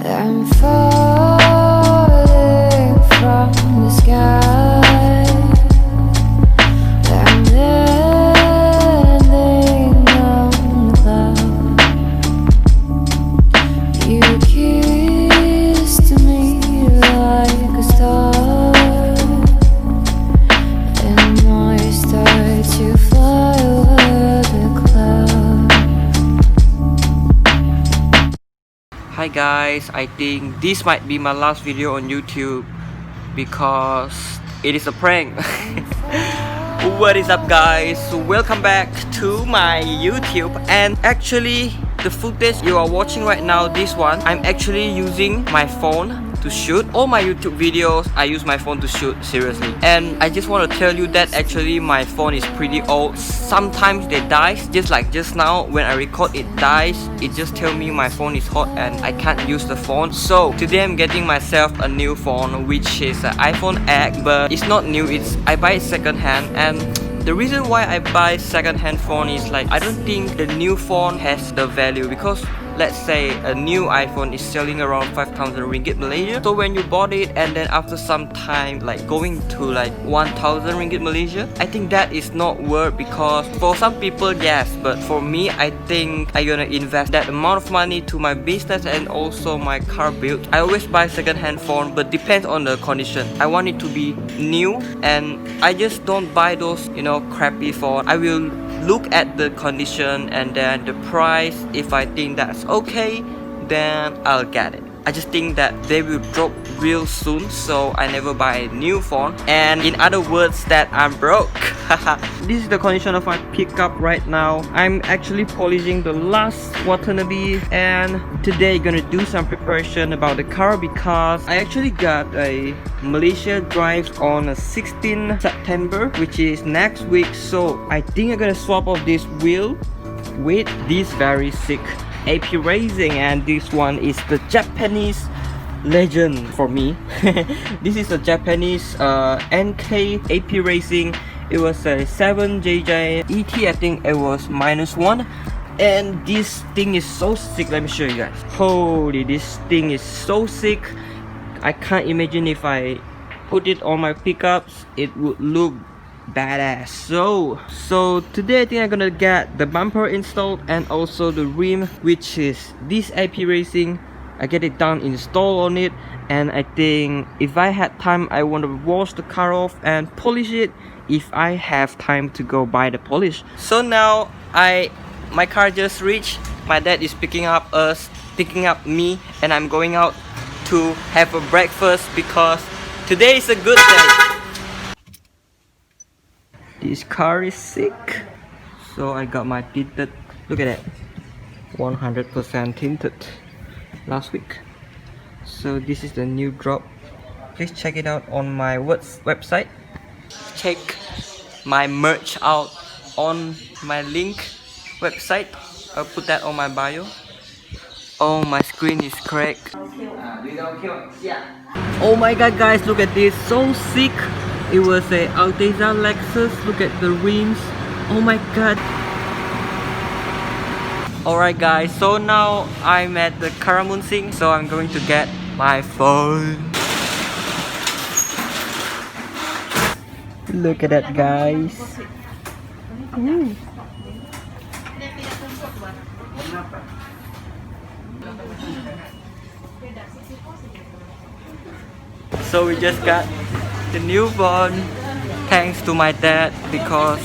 I'm falling from the sky. I'm landing on the cloud. You kissed me like a star, and I start to fly over the cloud. Hi guys, I think this might be my last video on YouTube because it is a prank. What is up guys? Welcome back to my YouTube, and actually the footage you are watching right now, this one, I'm actually using my phone to shoot. All my YouTube videos I use my phone to shoot, seriously. And I just want to tell you that actually my phone is pretty old. Sometimes they dies, just like just now when I record it dies. It just tell me my phone is hot and I can't use the phone. So today I'm getting myself a new phone, which is an iPhone X, but it's not new, I buy it second hand. And the reason why I buy second-hand phone is like I don't think the new phone has the value, because let's say a new iPhone is selling around 5,000 ringgit Malaysia. So when you bought it and then after some time like going to like 1,000 ringgit Malaysia, I think that is not worth, because for some people yes, but for me I think I'm gonna invest that amount of money to my business and also my car build. I always buy second-hand phone, but depends on the condition. I want it to be new, and I just don't buy those, you know, crappy phone. I will look at the condition and then the price. If I think that's okay, then I'll get it. I just think that they will drop real soon, so I never buy a new phone. And in other words, that I'm broke. This is the condition of my pickup right now. I'm actually polishing the last Watanabe, and today gonna do some preparation about the car, because I actually got a Malaysia drive on 16 September, which is next week. So I think I'm gonna swap off this wheel with this very sick AP Racing, and this one is the Japanese legend for me. This is a Japanese NK AP Racing. It was a 7JJ ET, I think it was -1. And this thing is so sick. Let me show you guys. Holy, this thing is so sick. I can't imagine if I put it on my pickups, it would look badass. So today I think I'm gonna get the bumper installed and also the rim, which is this AP Racing. I get it done, install on it, and I think if I had time I want to wash the car off and polish it if I have time to go buy the polish. So now my car just reached. My dad is picking up me, and I'm going out to have a breakfast because today is a good day. This car is sick. So I got my tinted, look at that, 100% tinted last week. So this is the new drop. Please check it out on my website. Check my merch out on my link website. I'll put that on my bio. Oh, my screen is cracked. Oh my god guys, look at this, so sick. It was a Alteza Lexus. Look at the rims. Oh my god. Alright guys, so now I'm at the Karamunsing, so I'm going to get my phone. Look at that guys. Ooh. So we just got the new phone, thanks to my dad, because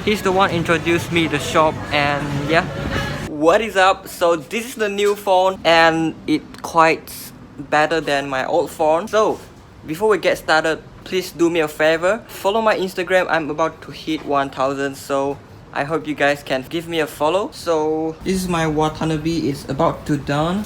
he's the one introduced me to the shop. And yeah, what is up? So this is the new phone, and it quite better than my old phone. So before we get started, please do me a favor, follow my Instagram. I'm about to hit 1,000, so I hope you guys can give me a follow. So this is my Watanabe, it's about to done.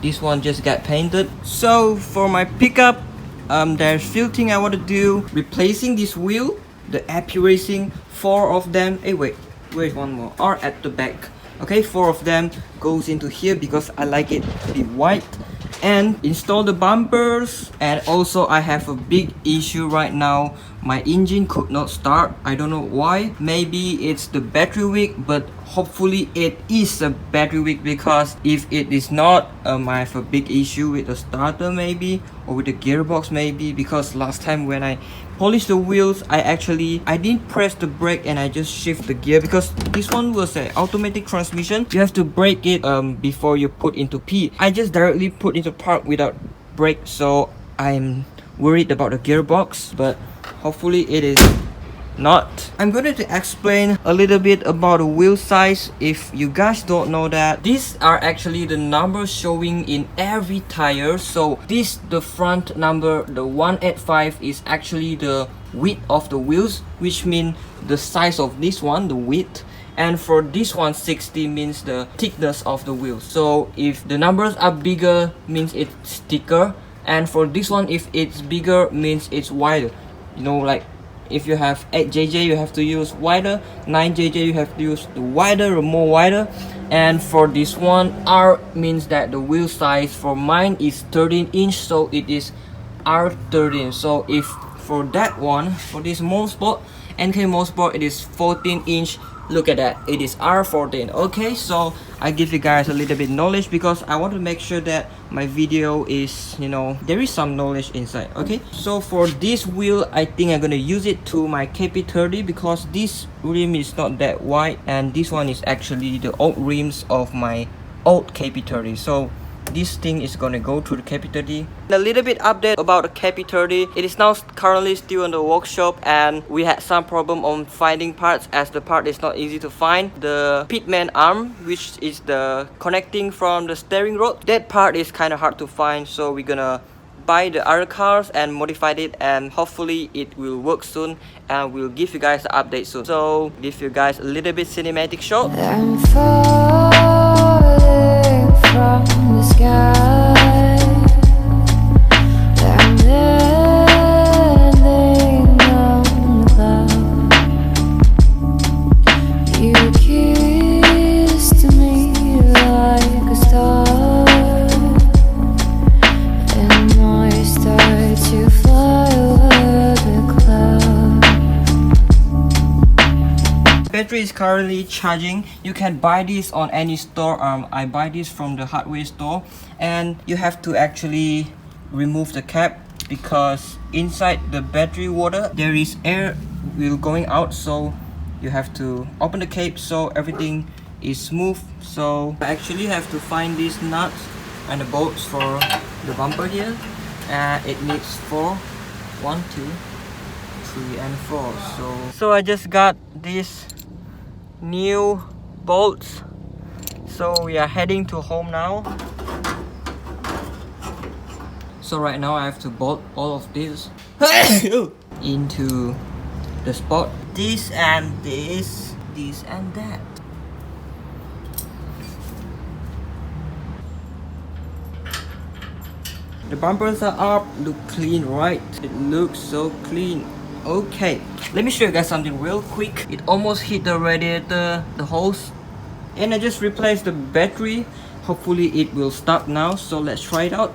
This one just got painted. So for my pickup, there's few things I want to do. Replacing this wheel, the AP Racing, 4 of them. Hey wait, where's one more? Are at the back. Okay, 4 of them goes into here because I like it to be white. And install the bumpers. And also I have a big issue right now. My engine could not start. I don't know why. Maybe it's the battery weak, but hopefully it is a battery weak, because if it is not, I have a big issue with the starter maybe, or with the gearbox maybe, because last time when I polished the wheels, I didn't press the brake and I just shift the gear, because this one was an automatic transmission. You have to brake it before you put into P. I just directly put into park without brake, so I'm worried about the gearbox, but hopefully it is not. I'm going to explain a little bit about the wheel size. If you guys don't know that, these are actually the numbers showing in every tire. So this, the front number, the 185, is actually the width of the wheels, which means the size of this one, the width. And for this one, 60 means the thickness of the wheels. So if the numbers are bigger, means it's thicker, and for this one, if it's bigger, means it's wider. You know, like if you have 8JJ, you have to use wider. 9JJ, you have to use the wider or more wider. And for this one, R means that the wheel size for mine is 13 inch, so it is R13. So if for that one, for this Mosport, NK Mosport, it is 14 inch. Look at that, it is R14. Okay, so I give you guys a little bit knowledge, because I want to make sure that my video is, you know, there is some knowledge inside. Okay, so for this wheel, I think I'm gonna use it to my KP30, because this rim is not that wide, and this one is actually the old rims of my old KP30. So this thing is gonna go to the KP30. A little bit update about the KP30. It is now currently still in the workshop, and we had some problem on finding parts, as the part is not easy to find. The pitman arm, which is the connecting from the steering rod, that part is kind of hard to find. So we're gonna buy the other cars and modify it, and hopefully it will work soon, and we'll give you guys the update soon. So give you guys a little bit cinematic shot. I'm falling from the sky. I'm landing on the cloud. You kissed me like a star, and I start to fly over the clouds. Battery is currently charging. You can buy this on any store. I buy this from the hardware store, and you have to actually remove the cap, because inside the battery water there is air will going out, so you have to open the cap so everything is smooth. So I actually have to find these nuts and the bolts for the bumper here, and it needs 4, 1, 2, 3 and 4. So I just got these new bolts, so we are heading to home now. So right now I have to bolt all of this into the spot. This and this, this and that. The bumpers are up, look clean, right? It looks so clean. Okay, let me show you guys something real quick. It almost hit the radiator, the hose, and I just replaced the battery. Hopefully it will start now, so let's try it out.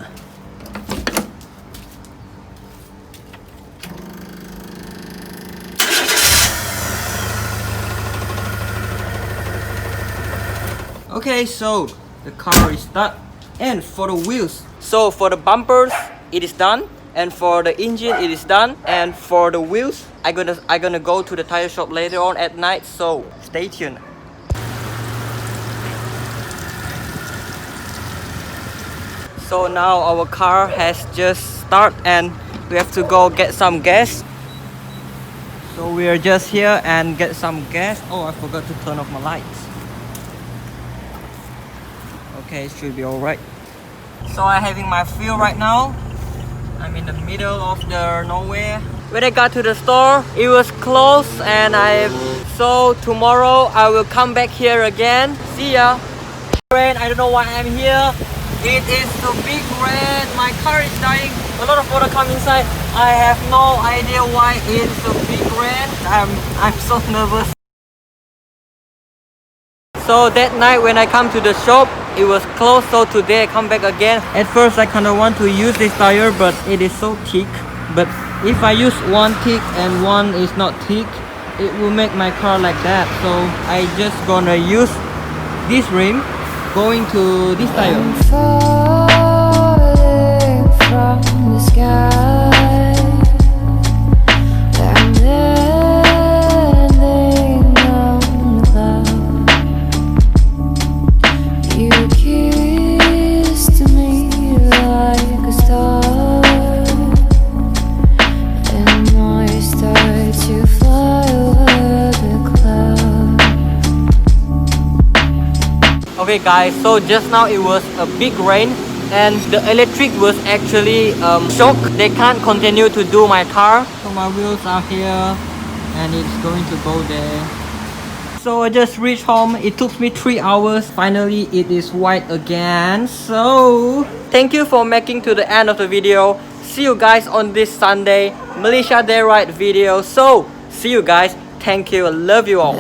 Okay, so the car is stuck. And for the wheels, so for the bumpers it is done, and for the engine it is done, and for the wheels I gonna go to the tire shop later on at night, so stay tuned. So now our car has just started, and we have to go get some gas. So we are just here and get some gas. Oh, I forgot to turn off my lights. Okay, it should be alright. So I'm having my fuel right now. I'm in the middle of the nowhere. When I got to the store, it was closed, and so tomorrow I will come back here again. See ya. Rain, I don't know why I'm here. It is the big rain. My car is dying. A lot of water come inside. I have no idea why it's a big rain. I'm so nervous. So that night when I come to the shop, it was closed, so today I come back again. At first I kinda want to use this tire, but it is so thick. But if I use one thick and one is not thick, it will make my car like that. So I just gonna use this rim going to this tire. I'm falling from the sky. I'm landing on the cloud. You kissed me like a star, and I start to fly over the clouds. Okay guys, so just now it was a big rain and the electric was actually shocked. They can't continue to do my car. So my wheels are here and it's going to go there. So I just reached home. It took me 3 hours. Finally it is white again. So thank you for making to the end of the video. See you guys on this Sunday Malaysia Day Ride video. So see you guys. Thank you. I love you all.